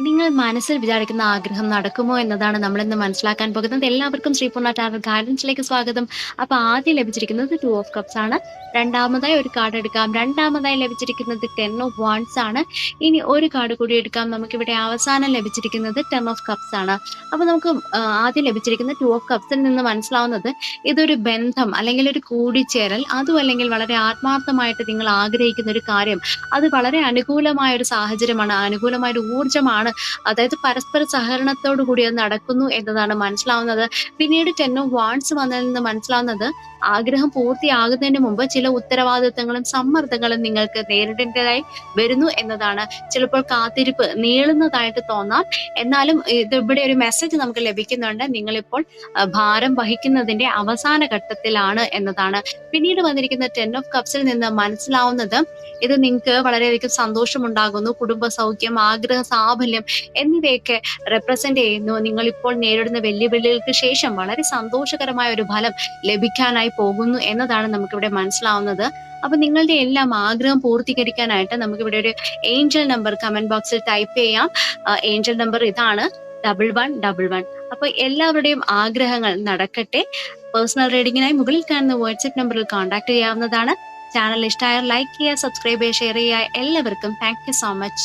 നിങ്ങൾ മനസ്സിൽ വിചാരിക്കുന്ന ആഗ്രഹം നടക്കുമോ എന്നതാണ് നമ്മളിന്ന് മനസ്സിലാക്കാൻ പോകുന്നത്. എല്ലാവർക്കും ശ്രീപൂർണ്ണ ടാരോ ഗൈഡൻസിലേക്ക് സ്വാഗതം. അപ്പൊ ആദ്യം ലഭിച്ചിരിക്കുന്നത് 2 ഓഫ് കപ്സ് ആണ്. രണ്ടാമതായി ഒരു കാർഡ് എടുക്കാം. രണ്ടാമതായി ലഭിച്ചിരിക്കുന്നത് 10 ഓഫ് വാണ്ട്സ് ആണ്. ഇനി ഒരു കാർഡ് കൂടി എടുക്കാം. നമുക്കിവിടെ അവസാനം ലഭിച്ചിരിക്കുന്നത് 10 ഓഫ് കപ്സ് ആണ്. അപ്പൊ നമുക്ക് ആദ്യം ലഭിച്ചിരിക്കുന്ന 2 ഓഫ് കപ്സിൽ നിന്ന് മനസ്സിലാവുന്നത് ഇതൊരു ബന്ധം അല്ലെങ്കിൽ ഒരു കൂടിച്ചേരൽ, അതും അല്ലെങ്കിൽ വളരെ ആത്മാർത്ഥമായിട്ട് നിങ്ങൾ ആഗ്രഹിക്കുന്ന ഒരു കാര്യം, അത് വളരെ അനുകൂലമായ ഒരു സാഹചര്യമാണ്, അനുകൂലമായ ഒരു ഊർജ്ജമാണ്. അതായത് പരസ്പര സഹകരണത്തോടു കൂടി അത് നടക്കുന്നു എന്നതാണ് മനസ്സിലാവുന്നത്. പിന്നീട് 10 ഓഫ് വാണ്ട്സ് വന്നതിൽ നിന്ന് മനസ്സിലാവുന്നത് ആഗ്രഹം പൂർത്തിയാകുന്നതിന് മുമ്പ് ചില ഉത്തരവാദിത്തങ്ങളും സമ്മർദ്ദങ്ങളും നിങ്ങൾക്ക് നേരിടേണ്ടതായി വരുന്നു എന്നതാണ്. ചിലപ്പോൾ കാത്തിരിപ്പ് നീളുന്നതായിട്ട് തോന്നാം, എന്നാലും ഇവിടെ ഒരു മെസ്സേജ് നമുക്ക് ലഭിക്കുന്നുണ്ട്, നിങ്ങളിപ്പോൾ ഭാരം വഹിക്കുന്നതിന്റെ അവസാന ഘട്ടത്തിലാണ് എന്നതാണ്. പിന്നീട് വന്നിരിക്കുന്ന 10 ഓഫ് കപ്സിൽ നിന്ന് മനസ്സിലാവുന്നത് ഇത് നിങ്ങൾക്ക് വളരെയധികം സന്തോഷമുണ്ടാകുന്നു, കുടുംബ സൗഖ്യം, ആഗ്രഹ സാഫല്യം എന്നിവയൊക്കെ റെപ്രസെന്റ് ചെയ്യുന്നു. നിങ്ങൾ ഇപ്പോൾ നേരിടുന്ന വെല്ലുവിളികൾക്ക് ശേഷം വളരെ സന്തോഷകരമായ ഒരു ഫലം ലഭിക്കാനായി പോകുന്നു എന്നതാണ് നമുക്കിവിടെ മനസ്സിലാവുന്നത്. അപ്പൊ നിങ്ങളുടെ എല്ലാം ആഗ്രഹം പൂർത്തീകരിക്കാനായിട്ട് നമുക്കിവിടെ ഒരു ഏഞ്ചൽ നമ്പർ കമന്റ് ബോക്സിൽ ടൈപ്പ് ചെയ്യാം. ഏഞ്ചൽ നമ്പർ ഇതാണ് 1111. അപ്പൊ എല്ലാവരുടെയും ആഗ്രഹങ്ങൾ നടക്കട്ടെ. പേഴ്സണൽ റീഡിങ്ങിനായി മുകളിൽ കാണുന്ന വാട്സ്ആപ്പ് നമ്പറിൽ കോൺടാക്ട് ചെയ്യാവുന്നതാണ്. ചാനൽ ഇഷ്ടമായാൽ ലൈക്ക് ചെയ്യുക, സബ്സ്ക്രൈബ് ചെയ്യുക, ഷെയർ ചെയ്യുക. എല്ലാവർക്കും താങ്ക് യു സോ മച്ച്.